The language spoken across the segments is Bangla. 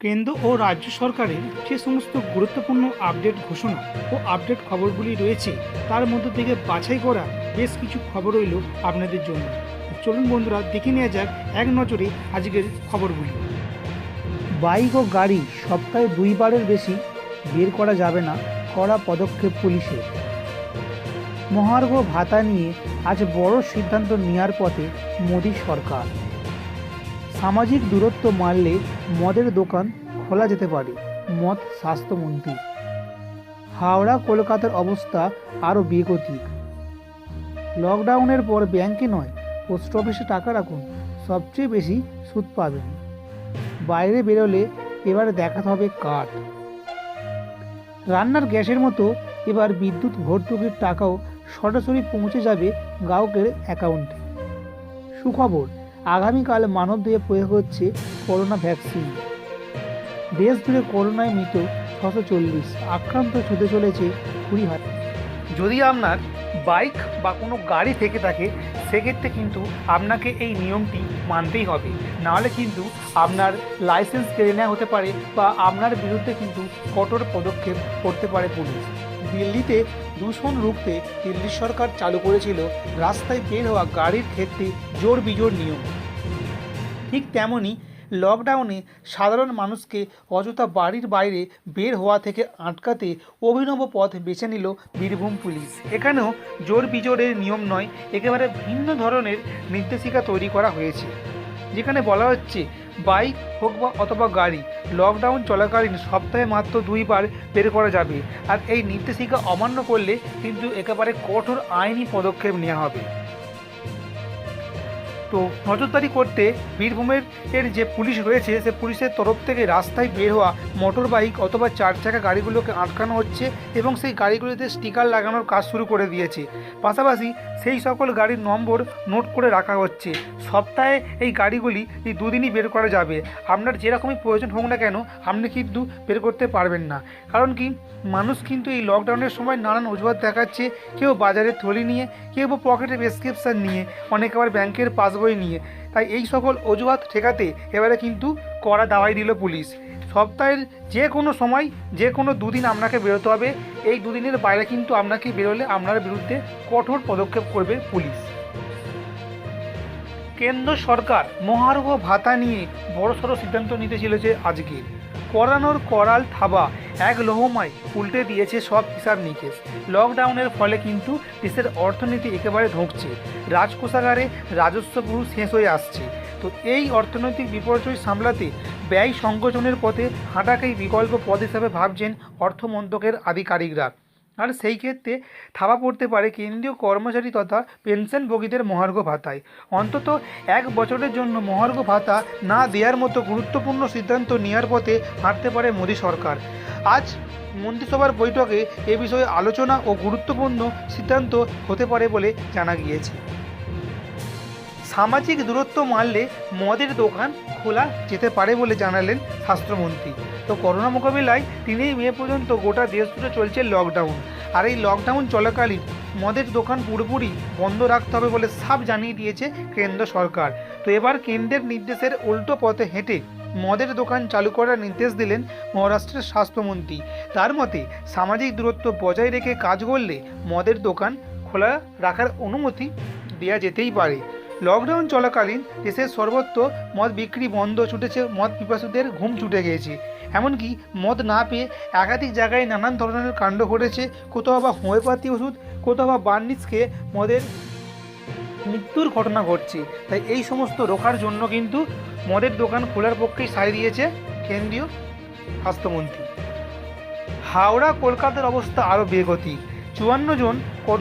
কেন্দ্র ও রাজ্য সরকারের যে সমস্ত গুরুত্বপূর্ণ আপডেট ঘোষণা ও আপডেট খবরগুলি রয়েছে তার মধ্য থেকে বাছাই করা বেশ কিছু খবর রইল আপনাদের জন্য। চলুন বন্ধুরা, দেখে নেওয়া যাক এক নজরে আজকের খবরগুলি। বাইক ও গাড়ি সপ্তাহে 2বারের বেশি বের করা যাবে না, কড়া পদক্ষেপ পুলিশের। মহার্ঘ ভাতা নিয়ে আজ বড় সিদ্ধান্ত নেওয়ার পথে মোদী সরকার। সামাজিক দূরত্ব মানলে মদের দোকান খোলা যেতে পারে, মত স্বাস্থ্যমন্ত্রী। হাওড়া কলকাতার অবস্থা আরও বেগতিক। লকডাউনের পর ব্যাংকে নয়, পোস্ট অফিসে টাকা রাখুন, সবচেয়ে বেশি সুদ পাবেন। বাইরে বেরোলে এবার দেখাতে হবে কার্ড। রান্নার গ্যাসের মতো এবার বিদ্যুৎ ভর্তুকির টাকাও সরাসরি পৌঁছে যাবে গ্রাহকের অ্যাকাউন্টে। সুখবর, আগামীকাল মানবদেহে প্রয়োগ হচ্ছে করোনা ভ্যাকসিন। দেশ জুড়ে করোনায় মৃত 640, আক্রান্ত ছুটে চলেছে 20,000। যদি আপনার বাইক বা কোনো গাড়ি থেকে থাকে সেক্ষেত্রে কিন্তু আপনাকে এই নিয়মটি মানতেই হবে, নাহলে কিন্তু আপনার লাইসেন্স কেড়ে নেওয়া হতে পারে বা আপনার বিরুদ্ধে কিন্তু কঠোর পদক্ষেপ করতে পারে পুলিশ। দিল্লিতে দূষণ রুখতে দিল্লি সরকার চালু করেছিল রাস্তায় বের হওয়া গাড়ির ক্ষেত্রে জোর বিজোর নিয়ম। ঠিক তেমনই লকডাউনে সাধারণ মানুষকে অযথা বাড়ির বাইরে বের হওয়া থেকে আটকাতে অভিনব পথ বেছে নিল বীরভূম পুলিশ। এখানেও জোর বিজোরের নিয়ম নয়, একেবারে ভিন্ন ধরনের নির্দেশিকা তৈরি করা হয়েছে, যেখানে বলা হচ্ছে বাইক হোক বা অথবা গাড়ি লকডাউন চলাকালীন সপ্তাহে মাত্র 2বার বের করা যাবে। আর এই নির্দেশিকা অমান্য করলে কিন্তু একেবারে কঠোর আইনি পদক্ষেপ নেওয়া হবে। তো নজরদারি করতে বীরভূমের যে পুলিশ রয়েছে সে পুলিশের তরফ থেকে রাস্তায় বের হওয়া মোটর বাইক অথবা 4 চাকা গাড়িগুলোকে আটকানো হচ্ছে এবং সেই গাড়িগুলিতে স্টিকার লাগানোর কাজ শুরু করে দিয়েছে। পাশাপাশি সেই সকল গাড়ির নম্বর নোট করে রাখা হচ্ছে। সপ্তাহে এই গাড়িগুলি এই 2 দিনই বের করা যাবে। আপনার যেরকমই প্রয়োজন হোক না কেন আপনি কিন্তু বের করতে পারবেন না। কারণ কি, মানুষ কিন্তু এই লকডাউনের সময় নানান অজুহাত দেখাচ্ছে। কেউ বাজারে থলি নিয়ে, কেউ বা পকেটে প্রেসক্রিপশন নিয়ে, অনেকে আবার ব্যাংকের পাসবই নিয়ে। তাই এই সকল অজুহাত ঠেকাতে এবারে কিন্তু কড়া দাওয়াই দিল পুলিশ। সপ্তাহের যে কোনো সময় যে কোনো 2 দিন আপনাকে বেরোতে হবে। এই 2 দিনের বাইরে কিন্তু আপনাকে বেরোলে আপনার বিরুদ্ধে কঠোর পদক্ষেপ করবে পুলিশ। কেন্দ্র সরকার মহার্ঘ ভাতা নিয়ে বড়সড় সিদ্ধান্ত নিতে চলেছে আজকে। করানোর করাল থাবা এক লহমায় উল্টে দিয়েছে সব হিসাব নিকেশ। লকডাউনের ফলে কিন্তু দেশের অর্থনীতি একেবারে ধুঁকছে, রাজকোষাগারে রাজস্ব পুরো শেষ হয়ে আসছে। তো এই অর্থনৈতিক বিপর্যয় সামলাতে ব্যয় সংকোচনের পথে হাঁটাকেই বিকল্প পথ হিসাবে ভাবছেন অর্থমন্ত্রকের আধিকারিকরা। আর সেই ক্ষেত্রে থাবা পড়তে পারে কেন্দ্রীয় কর্মচারী তথা পেনশনভোগীদের মহার্ঘ ভাতায়। অন্তত 1 বছরের জন্য মহার্ঘ ভাতা না দেওয়ার মতো গুরুত্বপূর্ণ সিদ্ধান্ত নেওয়ার পথে হাঁটতে পারে মোদী সরকার। আজ মন্ত্রিসভার বৈঠকে এ বিষয়ে আলোচনা ও গুরুত্বপূর্ণ সিদ্ধান্ত হতে পারে বলে জানা গিয়েছে। সামাজিক দূরত্ব মানলে মদের দোকান খোলা যেতে পারে বলে জানালেন স্বাস্থ্যমন্ত্রী। তো করোনা মোকাবিলায় 3 মে পর্যন্ত গোটা দেশ জুড়ে চলছে লকডাউন। আর এই লকডাউন চলাকালীন মদের দোকান পুরোপুরি বন্ধ রাখতে হবে বলে সাফ জানিয়ে দিয়েছে কেন্দ্র সরকার। তো এবার কেন্দ্রের নির্দেশের উল্টো পথে হেঁটে মদের দোকান চালু করার নির্দেশ দিলেন মহারাষ্ট্রের স্বাস্থ্যমন্ত্রী। তার মতে সামাজিক দূরত্ব বজায় রেখে কাজ করলে মদের দোকান খোলা রাখার অনুমতি দেওয়া যেতেই পারে। লকডাউন চলাকালীন দেশের সর্বত্র মদ বিক্রি বন্ধ, ছুটেছে মদ পিপাসুদের ঘুম ছুটে গিয়েছে। এমনকি মদ না পেয়ে একাধিক জায়গায় নানান ধরনের কাণ্ড ঘটেছে। কোথাও বা হোমিওপ্যাথি ওষুধ, কোথাও বা বার্নিশ খেয়ে মদের মৃত্যুর ঘটনা ঘটছে। তাই এই সমস্ত রোখার জন্য কিন্তু মদের দোকান খোলার পক্ষেই সায় দিয়েছে কেন্দ্রীয় স্বাস্থ্যমন্ত্রী। হাওড়া কলকাতার অবস্থা আরও বেগতিক। 54 জন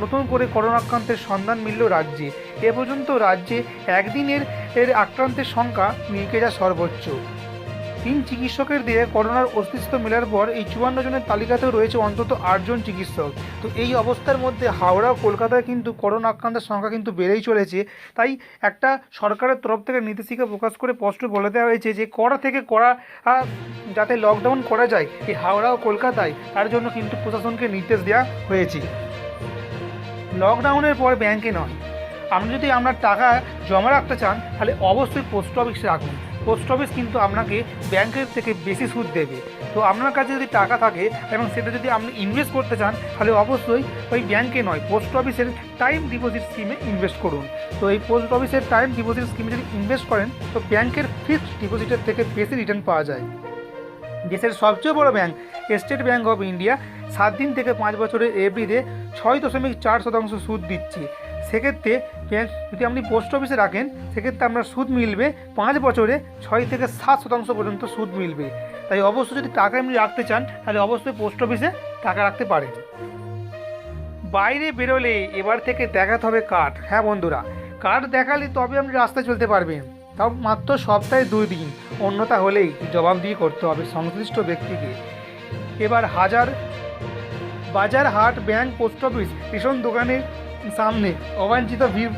নতুন করে করোনা আক্রান্তের সন্ধান মিলল রাজ্যে। এ পর্যন্ত রাজ্যে একদিনের আক্রান্তের সংখ্যা মিলকে যা সর্বোচ্চ। 3 চিকিৎসকের দিয়ে করোনার অস্তিত্ব মেলার পর এই 54 জনের তালিকাতেও রয়েছে অন্তত 8 জন চিকিৎসক। তো এই অবস্থার মধ্যে হাওড়া ও কলকাতায় কিন্তু করোনা আক্রান্তের সংখ্যা কিন্তু বেড়েই চলেছে। তাই একটা সরকারের তরফ থেকে নির্দেশিকা প্রকাশ করে স্পষ্ট বলে দেওয়া হয়েছে যে কড়া থেকে কড়া যাতে লকডাউন করা যায় এই হাওড়া ও কলকাতায়, তার জন্য কিন্তু প্রশাসনকে নির্দেশ দেওয়া হয়েছে। লকডাউনের পর ব্যাংকে নয়, আপনি যদি আপনার টাকা জমা রাখতে চান তাহলে অবশ্যই পোস্ট অফিসে রাখুন। পোস্ট অফিস কিন্তু আপনাকে ব্যাংকের থেকে বেশি সুদ দেবে। তো আপনার কাছে যদি টাকা থাকে এবং সেটা যদি আপনি ইনভেস্ট করতে চান, তাহলে অবশ্যই ওই ব্যাংকে নয়, পোস্ট অফিসের টাইম ডিপোজিট স্কিমে ইনভেস্ট করুন। তো এই পোস্ট অফিসের টাইম ডিপোজিট স্কিমে যদি ইনভেস্ট করেন, তো ব্যাংকের ফিক্সড ডিপোজিটের থেকে বেশি রিটার্ন পাওয়া যায়। দেশের সবচেয়ে বড় bank state bank of India 7 দিন থেকে 5 বছরের এফডিতে 6.4% সুদ দিচ্ছে। সেক্ষেত্রে ব্যাংক যদি আপনি পোস্ট অফিসে রাখেন, সেক্ষেত্রে আপনার সুদ মিলবে 5 বছরে 6 থেকে 7% পর্যন্ত সুদ মিলবে। তাই অবশ্যই যদি টাকা এমনি রাখতে চান, তাহলে অবশ্যই পোস্ট অফিসে টাকা রাখতে পারেন। বাইরে বেরোলে এবার থেকে দেখাতে হবে কার্ড। হ্যাঁ বন্ধুরা, কার্ড দেখালে তবে আপনি রাস্তায় চলতে পারবেন, তাও মাত্র সপ্তাহে 2 দিন, অন্যথা হলেই জবাবদিহি করতে হবে সংশ্লিষ্ট ব্যক্তিকে। এবার বাজার, হাট, ব্যাংক, পোস্ট অফিস, রেশন দোকানের সামনে অবাঞ্ছিত ভিড়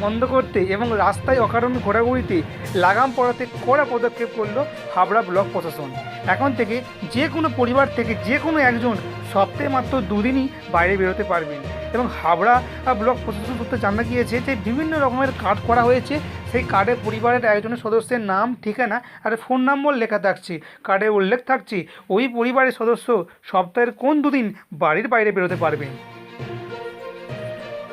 বন্ধ করতে এবং রাস্তায় অকারণ ঘোরাঘুরিতে লাগাম পড়াতে কড়া পদক্ষেপ করল হাবড়া ব্লক প্রশাসন। এখন থেকে যে কোনো পরিবার থেকে যে কোনো একজন সপ্তাহে মাত্র 2 দিনই বাইরে বেরোতে পারবেন। এবং হাবড়া ব্লক প্রশাসন সূত্রে জানা গিয়েছে যে বিভিন্ন রকমের কার্ড করা হয়েছে, সেই কার্ডে পরিবারের একজনের সদস্যের নাম, ঠিকানা আর ফোন নম্বর লেখা থাকছে। কার্ডে উল্লেখ থাকছে ওই পরিবারের সদস্য সপ্তাহের কোন 2 দিন বাড়ির বাইরে বেরোতে পারবেন।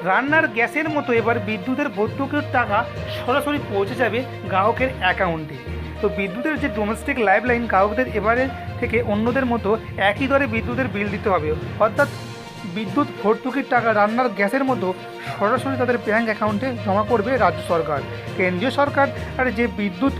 রান্নার গ্যাসের মতো এবার বিদ্যুতের ভর্তুকির টাকা সরাসরি পৌঁছে যাবে গ্রাহকের অ্যাকাউন্টে। তো বিদ্যুতের যে ডোমেস্টিক লাইফলাইন গ্রাহকদের এবারে থেকে অন্যদের মতো একই দরে বিদ্যুতের বিল দিতে হবে, অর্থাৎ বিদ্যুৎ ভর্তুকির টাকা রান্নার গ্যাসের মতো সরাসরি তাদের ব্যাঙ্ক অ্যাকাউন্টে জমা করবে রাজ্য সরকার। কেন্দ্রীয় সরকার আর যে বিদ্যুৎ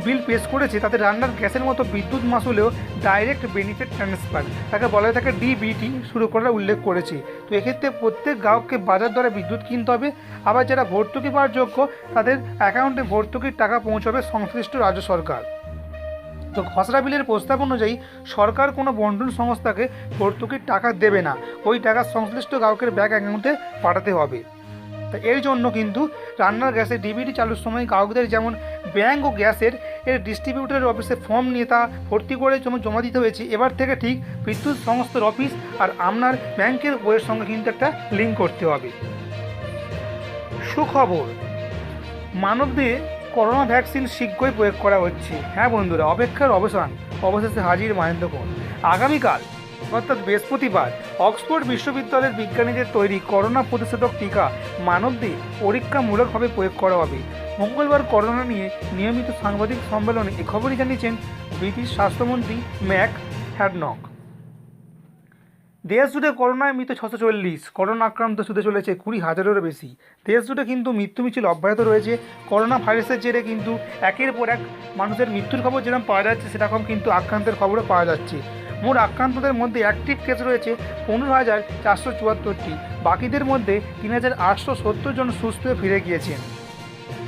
বিল পেশ করেছে তাদের রান্নার গ্যাসের মতো বিদ্যুৎ মাসুলেও ডাইরেক্ট বেনিফিট ট্রান্সফার, তাকে বলা হয়, তাকে ডিবিটি শুরু করার উল্লেখ করেছে। তো এক্ষেত্রে প্রত্যেক গ্রাহককে বাজার দরে বিদ্যুৎ কিনতে হবে। আবার যারা ভর্তুকি পাওয়ার যোগ্য তাদের অ্যাকাউন্টে ভর্তুকির টাকা পৌঁছাবে সংশ্লিষ্ট রাজ্য সরকার। তো খসড়া বিলের প্রস্তাব অনুযায়ী সরকার কোনো বন্টন সংস্থাকে ভর্তুকির টাকা দেবে না, ওই টাকা সংশ্লিষ্ট গ্রাহকের ব্যাংক অ্যাকাউন্টে পাঠাতে হবে। তা এর জন্য কিন্তু রান্নার গ্যাসে ডিবিটি চালুর সময় গ্রাহকদের যেমন ব্যাংক ও গ্যাসের ডিস্ট্রিবিউটরের অফিসে ফর্ম নিয়ে তা ভর্তি করে জমা দিতে হয়েছে, এবার থেকে ঠিক বিদ্যুৎ সংস্থার অফিস আর আপনার ব্যাংকের বইয়ের সঙ্গে কিন্তু একটা লিঙ্ক করতে হবে। সুখবর, মানবদেহে করোনা ভ্যাকসিন শীঘ্রই প্রয়োগ করা হচ্ছে। হ্যাঁ বন্ধুরা, অপেক্ষার অবসান, অবশেষে হাজির মহেন্দ্র কোণ। আগামীকাল অর্থাৎ বৃহস্পতিবার অক্সফোর্ড বিশ্ববিদ্যালয়ের বিজ্ঞানীদের তৈরি করোনা প্রতিষেধক টিকা মানবদেহে পরীক্ষামূলকভাবে প্রয়োগ করা হবে। মঙ্গলবার করোনা নিয়ে নিয়মিত সাংবাদিক সম্মেলনে এ খবরই জানিয়েছেন ব্রিটিশ স্বাস্থ্যমন্ত্রী ম্যাক হ্যাডনক। দেশ জুড়ে করোনায় মৃত 640, করোনা আক্রান্ত ছুটে চলেছে 20,000-এরও বেশি। দেশ জুড়ে কিন্তু মৃত্যু মিছিল অব্যাহত রয়েছে। করোনা ভাইরাসের জেরে কিন্তু একের পর এক মানুষের মৃত্যুর খবর যেরকম পাওয়া যাচ্ছে, সেরকম কিন্তু আক্রান্তের খবরও পাওয়া যাচ্ছে। মোট আক্রান্তদের মধ্যে অ্যাক্টিভ কেস রয়েছে 15,474টি, বাকিদের মধ্যে 3,870 জন সুস্থ হয়ে ফিরে গিয়েছেন।